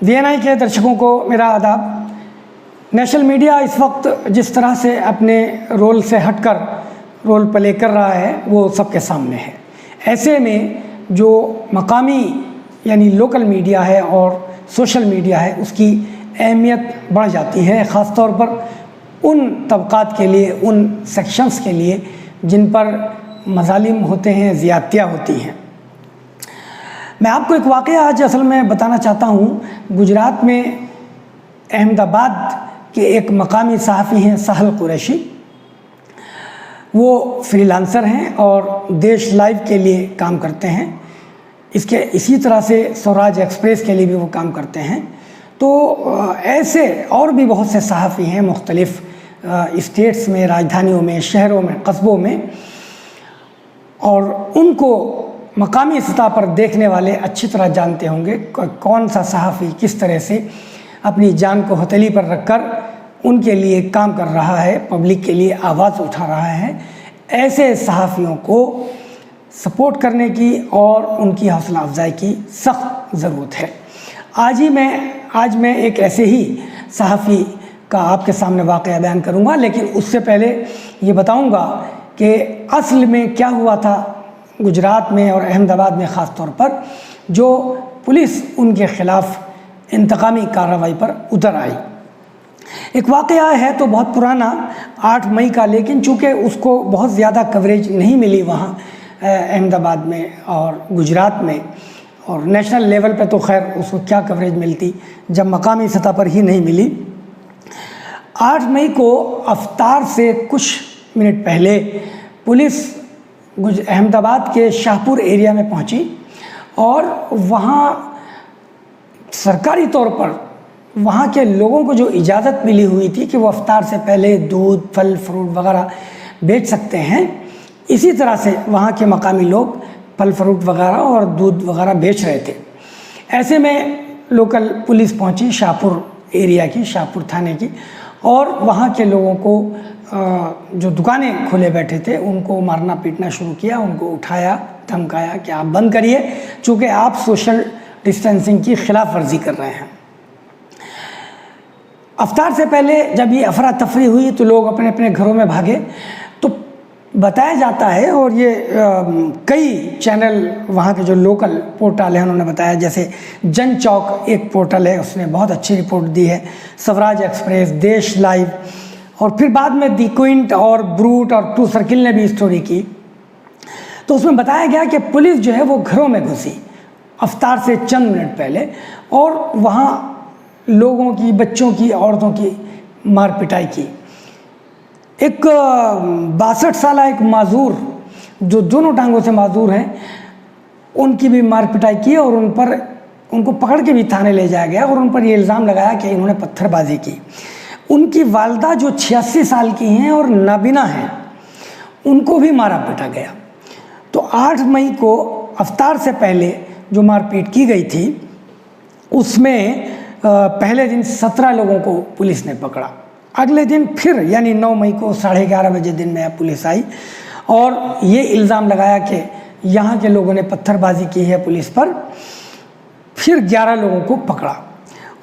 वीएनआई के दर्शकों को मेरा आदाब। नेशनल मीडिया इस वक्त जिस तरह से अपने रोल से हटकर रोल प्ले कर रहा है वो सबके सामने है। ऐसे में जो मकामी यानी लोकल मीडिया है और सोशल मीडिया है उसकी अहमियत बढ़ जाती है, ख़ास तौर पर उन तबक़ात के लिए, उन सेक्शंस के लिए जिन पर मज़ालिम होते हैं, ज़्यादतियाँ होती हैं। मैं आपको एक वाक़या आज असल में बताना चाहता हूँ। गुजरात में अहमदाबाद के एक मकामी सहाफ़ी हैं सहल कुरैशी। वो फ्रीलांसर हैं और देश लाइव के लिए काम करते हैं। इसी तरह से स्वराज एक्सप्रेस के लिए भी वो काम करते हैं। तो ऐसे और भी बहुत से सहाफ़ी हैं मुख्तलिफ़ स्टेट्स में, राजधानियों में, शहरों में, कस्बों में, और उनको मकामी सतह पर देखने वाले अच्छी तरह जानते होंगे कौन सा सहाफ़ी किस तरह से अपनी जान को हथेली पर रखकर उनके लिए काम कर रहा है, पब्लिक के लिए आवाज़ उठा रहा है। ऐसे सहाफ़ियों को सपोर्ट करने की और उनकी हौसला अफजाई की सख्त ज़रूरत है। आज मैं एक ऐसे ही सहाफ़ी का आपके सामने वाक़या बयान करूँगा, लेकिन उससे पहले ये बताऊँगा कि असल में क्या हुआ था गुजरात में और अहमदाबाद में ख़ास तौर पर, जो पुलिस उनके ख़िलाफ़ इंतकामी कार्रवाई पर उतर आई। एक वाक़या है तो बहुत पुराना, 8 मई का, लेकिन चूँकि उसको बहुत ज़्यादा कवरेज नहीं मिली वहाँ अहमदाबाद में और गुजरात में, और नेशनल लेवल पे तो खैर उसको क्या कवरेज मिलती जब मकामी सतह पर ही नहीं मिली। 8 मई को अफ्तार से कुछ मिनट पहले पुलिस अहमदाबाद के शाहपुर एरिया में पहुंची और वहाँ सरकारी तौर पर वहाँ के लोगों को जो इजाज़त मिली हुई थी कि वो अफ्तार से पहले दूध, फल, फ्रूट वगैरह बेच सकते हैं, इसी तरह से वहाँ के मकामी लोग फल, फ्रूट वगैरह और दूध वगैरह बेच रहे थे। ऐसे में लोकल पुलिस पहुंची शाहपुर एरिया की, शाहपुर थाने की, और वहाँ के लोगों को जो दुकानें खुले बैठे थे उनको मारना पीटना शुरू किया। उनको उठाया, धमकाया कि आप बंद करिए, चूँकि आप सोशल डिस्टेंसिंग की खिलाफ वर्जी कर रहे हैं। अफ्तार से पहले जब ये अफरा तफरी हुई तो लोग अपने अपने घरों में भागे। तो बताया जाता है, और ये कई चैनल वहाँ के जो लोकल पोर्टल हैं उन्होंने बताया, जैसे जन चौक एक पोर्टल है उसने बहुत अच्छी रिपोर्ट दी है, स्वराज एक्सप्रेस, देश लाइव, और फिर बाद में दी क्विंट और ब्रूट और ट्रू सर्किल ने भी स्टोरी की। तो उसमें बताया गया कि पुलिस जो है वो घरों में घुसी अफ्तार से चंद मिनट पहले, और वहाँ लोगों की, बच्चों की, औरतों की मार पिटाई की। एक 62 साल एक माजूर जो दोनों टांगों से माजूर हैं उनकी भी मार पिटाई की, और उनको पकड़ के भी थाने ले जाया गया और उन पर ये इल्ज़ाम लगाया कि इन्होंने पत्थरबाजी की। उनकी वालदा जो 86 साल की हैं और नाबिना हैं, उनको भी मारा पीटा गया। तो 8 मई को अफ्तार से पहले जो मारपीट की गई थी उसमें पहले दिन 17 लोगों को पुलिस ने पकड़ा। अगले दिन फिर यानी 9 मई को 11:30 बजे दिन में पुलिस आई और ये इल्ज़ाम लगाया कि यहाँ के लोगों ने पत्थरबाजी की है पुलिस पर। फिर 11 लोगों को पकड़ा,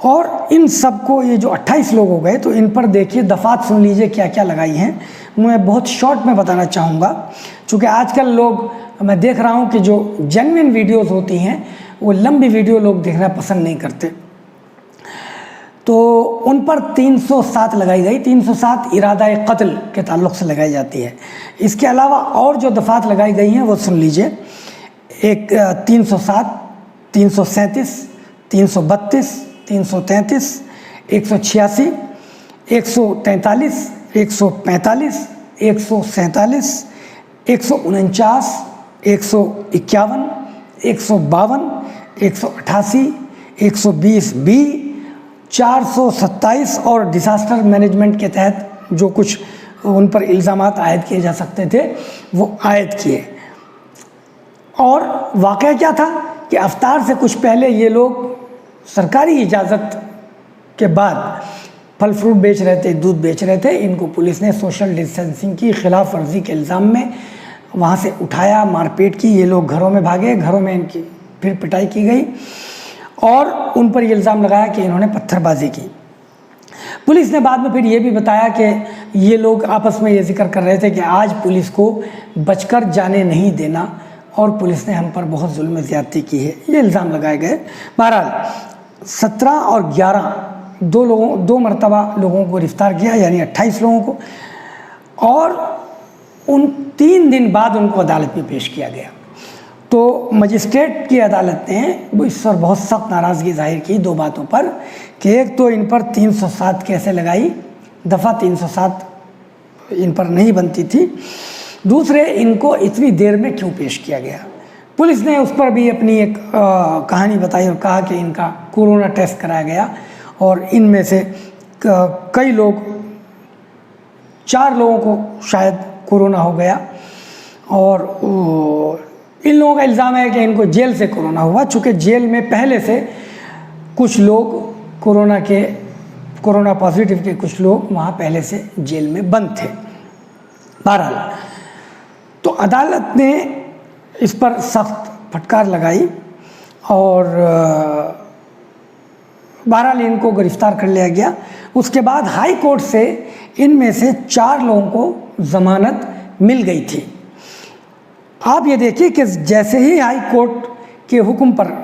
और इन सबको, ये जो 28 लोग हो गए, तो इन पर देखिए दफ़ात सुन लीजिए क्या क्या लगाई हैं। मैं बहुत शॉर्ट में बताना चाहूँगा, चूँकि आजकल लोग, मैं देख रहा हूँ कि जो जेन्युइन वीडियोस होती हैं वो लंबी वीडियो लोग देखना पसंद नहीं करते। तो उन पर 307 लगाई गई। 307 इरादा कत्ल के ताल्लुक़ से लगाई जाती है। इसके अलावा और जो दफ़ात लगाई गई हैं वो सुन लीजिए। एक 307, 337, 332, 333, 186, 143, 145, 147, 149, 151, 152, 188, 120B, 427 और डिज़ास्टर मैनेजमेंट के तहत जो कुछ उन पर इल्ज़ामात आयद किए जा सकते थे वो आयद किए। और वाक़या क्या था कि अफ्तार से कुछ पहले ये लोग सरकारी इजाज़त के बाद फल फ्रूट बेच रहे थे, दूध बेच रहे थे। इनको पुलिस ने सोशल डिस्टेंसिंग की खिलाफ वर्जी के इल्ज़ाम में वहाँ से उठाया, मारपीट की। ये लोग घरों में भागे, घरों में इनकी फिर पिटाई की गई। और उन पर ये इल्ज़ाम लगाया कि इन्होंने पत्थरबाजी की। पुलिस ने बाद में फिर ये भी बताया कि ये लोग आपस में ये जिक्र कर रहे थे कि आज पुलिस को बचकर जाने नहीं देना और पुलिस ने हम पर बहुत जुल्म ज़्यादती की है, ये इल्ज़ाम लगाए गए। बहरहाल 17 और 11 दो मरतबा लोगों को गिरफ्तार किया, यानी 28 लोगों को, और उन 3 दिन बाद उनको अदालत में पेश किया गया। तो मजिस्ट्रेट की अदालत ने इस पर बहुत सख्त नाराज़गी जाहिर की 2 बातों पर कि एक तो इन पर 307 कैसे लगाई, दफ़ा 307 इन पर नहीं बनती थी, दूसरे इनको इतनी देर में क्यों पेश किया गया। पुलिस ने उस पर भी अपनी एक कहानी बताई और कहा कि इनका कोरोना टेस्ट कराया गया और इनमें से कई लोग, 4 लोगों को शायद कोरोना हो गया और इन लोगों का इल्ज़ाम है कि इनको जेल से कोरोना हुआ, चूँकि जेल में पहले से कुछ लोग कोरोना पॉजिटिव के कुछ लोग वहाँ पहले से जेल में बंद थे। बहरहाल तो अदालत ने इस पर सख्त फटकार लगाई और बहरहाल इनको गिरफ्तार कर लिया गया। उसके बाद हाई कोर्ट से इनमें से 4 लोगों को ज़मानत मिल गई थी। आप ये देखिए कि जैसे ही हाई कोर्ट के हुक्म पर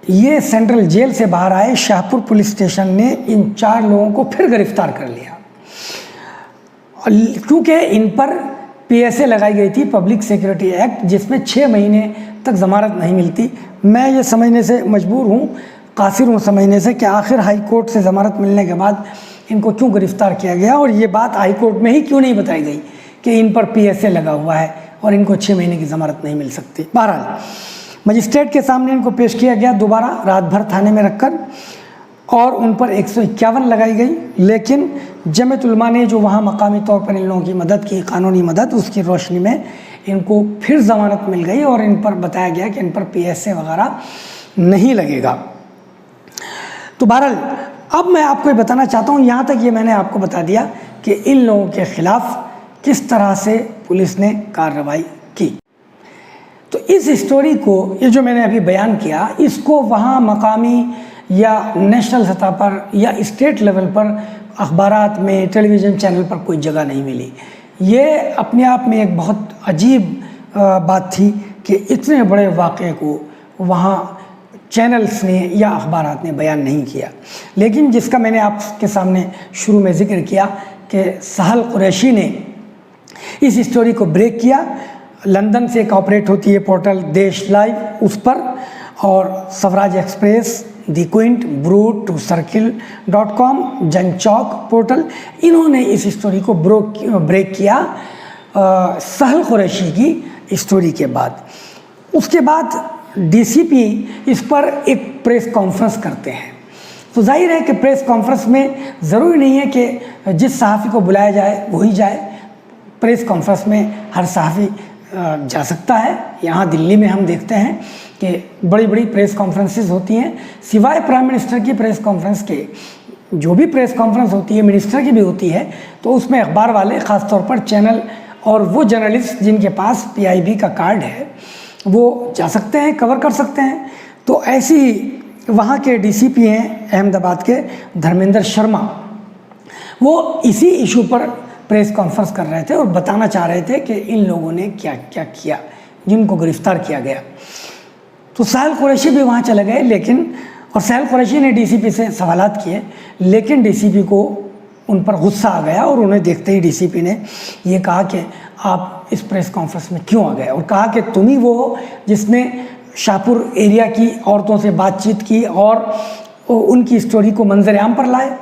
ये सेंट्रल जेल से बाहर आए, शाहपुर पुलिस स्टेशन ने इन 4 लोगों को फिर गिरफ्तार कर लिया, क्योंकि इन पर PSA लगाई गई थी, पब्लिक सिक्योरिटी एक्ट, जिसमें 6 महीने तक ज़मानत नहीं मिलती। मैं ये समझने से मजबूर हूँ, कासिर हूँ समझने से, कि आखिर हाई कोर्ट से ज़मानत मिलने के बाद इनको क्यों गिरफ़्तार किया गया और ये बात हाई कोर्ट में ही क्यों नहीं बताई गई कि इन पर PSA लगा हुआ है और इनको 6 महीने की ज़मानत नहीं मिल सकती। बहरहाल मजिस्ट्रेट के सामने इनको पेश किया गया दोबारा, रात भर थाने में रखकर, और उन पर 151 लगाई गई। लेकिन जमीयत उलमा ने जो वहाँ मकामी तौर पर इन लोगों की मदद की, कानूनी मदद, उसकी रोशनी में इनको फिर ज़मानत मिल गई और इन पर बताया गया कि इन पर PSA वगैरह नहीं लगेगा। तो बहरहाल अब मैं आपको ये बताना चाहता हूँ, यहाँ तक ये मैंने आपको बता दिया कि इन लोगों के ख़िलाफ़ किस तरह से पुलिस ने कार्रवाई की। तो इस स्टोरी को, ये जो मैंने अभी बयान किया, इसको वहाँ मकामी या नेशनल सतह पर या स्टेट लेवल पर अखबारात में, टेलीविज़न चैनल पर कोई जगह नहीं मिली। ये अपने आप में एक बहुत अजीब बात थी कि इतने बड़े वाक़े को वहाँ चैनल्स ने या अखबारात ने बयान नहीं किया। लेकिन जिसका मैंने आपके सामने शुरू में ज़िक्र किया कि सहल कुरैशी ने इस स्टोरी को ब्रेक किया। लंदन से एक ऑपरेट होती है पोर्टल देश लाइव, उस पर, और Swaraj express, the Quint, Brut, two circle dot com, Janchowk portal, इन्होंने इस स्टोरी को ब्रेक किया सहल कुरैशी की स्टोरी के बाद। उसके बाद DCP इस पर एक प्रेस कॉन्फ्रेंस करते हैं। तो जाहिर है कि प्रेस कॉन्फ्रेंस में ज़रूरी नहीं है कि जिस सहाफ़ी को बुलाया जाए वही जाए। प्रेस कॉन्फ्रेंस में हर सहाफ़ी जा सकता है। यहाँ दिल्ली में हम देखते हैं कि बड़ी बड़ी प्रेस कॉन्फ्रेंसेस होती हैं, सिवाय प्राइम मिनिस्टर की प्रेस कॉन्फ्रेंस के जो भी प्रेस कॉन्फ्रेंस होती है, मिनिस्टर की भी होती है, तो उसमें अखबार वाले, ख़ास तौर पर चैनल और वो जर्नलिस्ट जिनके पास PIB का कार्ड है, वो जा सकते हैं, कवर कर सकते हैं। तो ऐसी वहाँ के DCP हैं अहमदाबाद के धर्मेंद्र शर्मा, वो इसी इशू पर प्रेस कॉन्फ्रेंस कर रहे थे और बताना चाह रहे थे कि इन लोगों ने क्या क्या किया जिनको गिरफ़्तार किया गया। तो सहल कुरैशी भी वहाँ चले गए, लेकिन और सहल कुरैशी ने DCP से सवालात किए, लेकिन DCP को उन पर गुस्सा आ गया और उन्हें देखते ही DCP ने ये कहा कि आप इस प्रेस कॉन्फ्रेंस में क्यों आ गए, और कहा कि तुम ही वो हो जिसने शाहपुर एरिया की औरतों से बातचीत की और उनकी स्टोरी को मंजर-ए-आम पर लाए।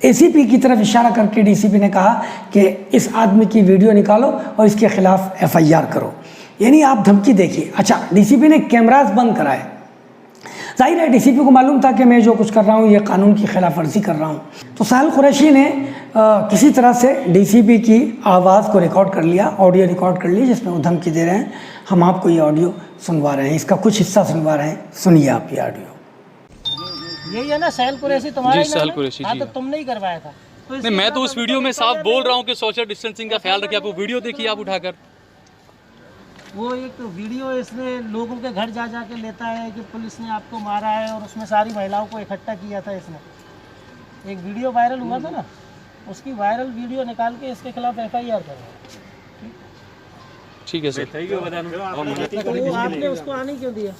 ACP की तरफ इशारा करके DCP ने कहा कि इस आदमी की वीडियो निकालो और इसके ख़िलाफ़ FIR करो, यानी आप धमकी देखिए। अच्छा, DCP ने कैमरास बंद कराए। जाहिर है DCP को मालूम था कि मैं जो कुछ कर रहा हूँ ये कानून की खिलाफ वर्जी कर रहा हूँ। तो सहल कुरैशी ने किसी तरह से DCP की आवाज़ को रिकॉर्ड कर लिया, ऑडियो रिकॉर्ड कर ली, जिसमें वो धमकी दे रहे हैं। हम आपको ये ऑडियो सुनवा रहे हैं, इसका कुछ हिस्सा सुनवा रहे हैं, सुनिए आप ये ऑडियो। यही है ना सहल कुरैशी तुम्हारा? जी सहल कुरैशी जी। तो तुमने ही करवाया था। तो नहीं, मैं तो उस वीडियो में साफ बोल रहा हूँ कि सोशल डिस्टेंसिंग का ख्याल रखिए। आप वो वीडियो देखिए आप उठाकर। वो एक वीडियो इसने लोगों के घर जा जा के लेता है कि पुलिस ने आपको मारा है, और उसमें सारी महिलाओं को इकट्ठा किया था इसने। एक वीडियो वायरल हुआ था ना, उसकी वायरल वीडियो निकाल के इसके खिलाफ FIR करो। ठीक है सर। तो वो आपने उसको आने क्यों दिया?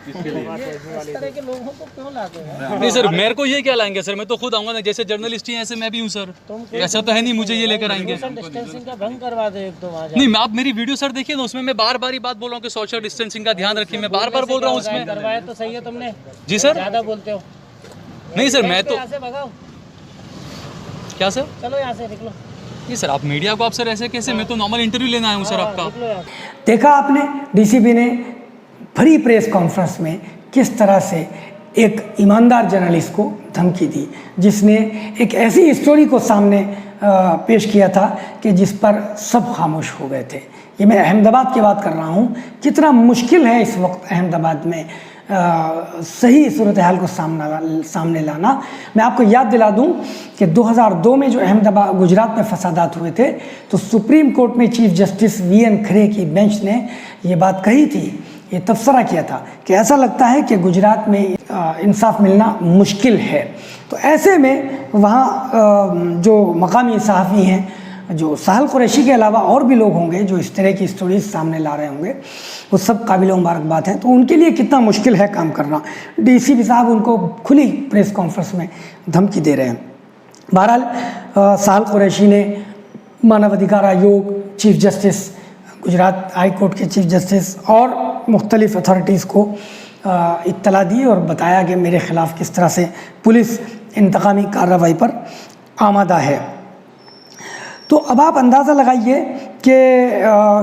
इस तरह के लोगों को क्यों लाते हैं? नहीं सर, मेरे को ये क्या लाएंगे सर, मैं तो खुद आऊंगा ना, जैसे जर्नलिस्ट ही हैं ऐसे मैं भी हूँ सर। ऐसा तो है नहीं मुझे ये लेकर आएंगे। सोशल डिस्टेंसिंग का भंग करवा दे एक तो वहाँ नहीं, मैं आप मेरी वीडियो सर देखिए ना, उसमें मैं बार बार ही बात बोल रहा हूँ कि सोशल डिस्टेंसिंग का ध्यान रखिए, मैं बार बार बोल रहा हूँ उसमें। करवाया तो सही है तुमने। जी सर। ज़्यादा बोलते हो। नहीं सर, मैं तो यहाँ से भगाओ। क्या सर? चलो यहाँ से निकलो। नहीं सर, आप मीडिया को आप सर ऐसे कैसे, मैं तो नॉर्मल इंटरव्यू लेना आया हूँ सर आपका। निकलो यहाँ से। देखा आपने, डीसीपी ने भरी प्रेस कॉन्फ्रेंस में किस तरह से एक ईमानदार जर्नलिस्ट को धमकी दी, जिसने एक ऐसी स्टोरी को सामने पेश किया था कि जिस पर सब खामोश हो गए थे। ये मैं अहमदाबाद की बात कर रहा हूँ। कितना मुश्किल है इस वक्त अहमदाबाद में सही सूरत हाल को सामने लाना। मैं आपको याद दिला दूं कि 2002 में जो अहमदाबाद गुजरात में फसादात हुए थे, तो सुप्रीम कोर्ट में चीफ जस्टिस VN खरे की बेंच ने ये बात कही थी, ये तबसरा किया था कि ऐसा लगता है कि गुजरात में इंसाफ मिलना मुश्किल है। तो ऐसे में वहाँ जो मकामी सहाफ़ी हैं, जो साहिल कुरैशी के अलावा और भी लोग होंगे जो इस तरह की स्टोरीज सामने ला रहे होंगे, वो सब काबिल मुबारकबाद हैं। तो उनके लिए कितना मुश्किल है काम करना। DCP साहब उनको खुली प्रेस कॉन्फ्रेंस में धमकी दे रहे हैं। बहरहाल साहिल कुरैशी ने मानवाधिकार आयोग, chief justice Gujarat high court के चीफ जस्टिस और मुख्तलिफ अथॉरिटीज़ को इत्तला दी और बताया कि मेरे ख़िलाफ़ किस तरह से पुलिस इंतकामी कार्रवाई पर आमादा है। तो अब आप अंदाज़ा लगाइए कि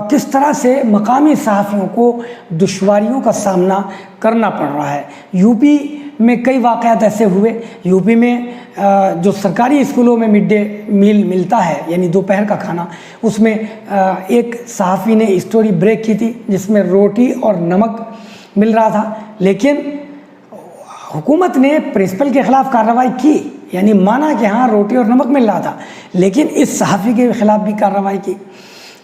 किस तरह से मकामी सहाफ़ियों को दुश्वारियों का सामना करना पड़ रहा है। यूपी में कई वाक़यात ऐसे हुए। यूपी में जो सरकारी स्कूलों में मिड डे मील मिलता है, यानी दोपहर का खाना, उसमें एक सहाफ़ी ने स्टोरी ब्रेक की थी जिसमें रोटी और नमक मिल रहा था, लेकिन हुकूमत ने प्रिंसिपल के ख़िलाफ़ कार्रवाई की, यानी माना कि हाँ रोटी और नमक मिल रहा था, लेकिन इस सहाफ़ी के ख़िलाफ़ भी कार्रवाई की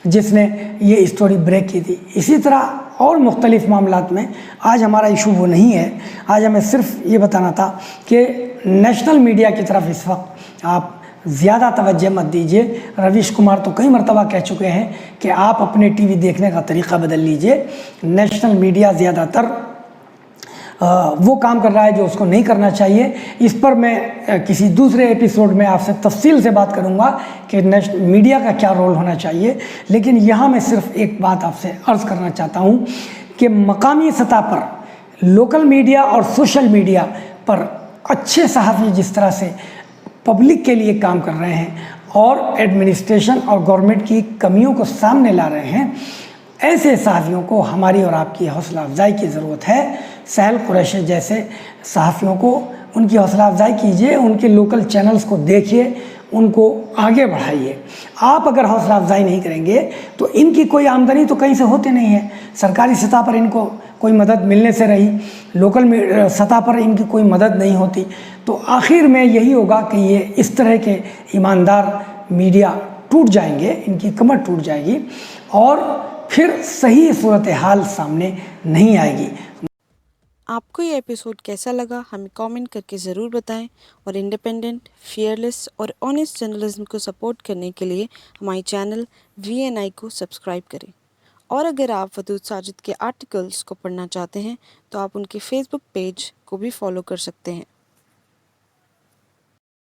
जिसने ये स्टोरी ब्रेक की थी। इसी तरह और मुख्तलिफ़ मामलात में आज हमारा इशू वो नहीं है। आज हमें सिर्फ ये बताना था कि नेशनल मीडिया की तरफ इस वक्त आप ज़्यादा तवज्जो मत दीजिए। रवीश कुमार तो कई मरतबा कह चुके हैं कि आप अपने टीवी देखने का तरीक़ा बदल लीजिए। नेशनल मीडिया ज़्यादातर वो काम कर रहा है जो उसको नहीं करना चाहिए। इस पर मैं किसी दूसरे एपिसोड में आपसे तफसील से बात करूंगा कि नेशनल मीडिया का क्या रोल होना चाहिए। लेकिन यहाँ मैं सिर्फ एक बात आपसे अर्ज़ करना चाहता हूँ कि मकामी सतह पर लोकल मीडिया और सोशल मीडिया पर अच्छे सहाफ़ी जिस तरह से पब्लिक के लिए काम कर रहे हैं और एडमिनिस्ट्रेशन और गवर्नमेंट की कमियों को सामने ला रहे हैं, ऐसे सहाफ़ियों को हमारी और आपकी हौसला अफजाई की ज़रूरत है। साहिल कुरैशी जैसे सहाफ़ियों को उनकी हौसला अफजाई कीजिए, उनके लोकल चैनल्स को देखिए, उनको आगे बढ़ाइए। आप अगर हौसला अफजाई नहीं करेंगे तो इनकी कोई आमदनी तो कहीं से होती नहीं है। सरकारी सतह पर इनको कोई मदद मिलने से रही, लोकल सतह पर इनकी कोई मदद नहीं होती, तो आखिर में यही होगा कि ये इस तरह के ईमानदार मीडिया टूट जाएंगे, इनकी कमर टूट जाएगी और फिर सही सूरत हाल सामने नहीं आएगी। आपको ये एपिसोड कैसा लगा हमें कमेंट करके ज़रूर बताएं और इंडिपेंडेंट, फियरलेस और ऑनेस्ट जर्नलिज्म को सपोर्ट करने के लिए हमारे चैनल VNI को सब्सक्राइब करें। और अगर आप वदूद साजिद के आर्टिकल्स को पढ़ना चाहते हैं तो आप उनके फेसबुक पेज को भी फॉलो कर सकते हैं।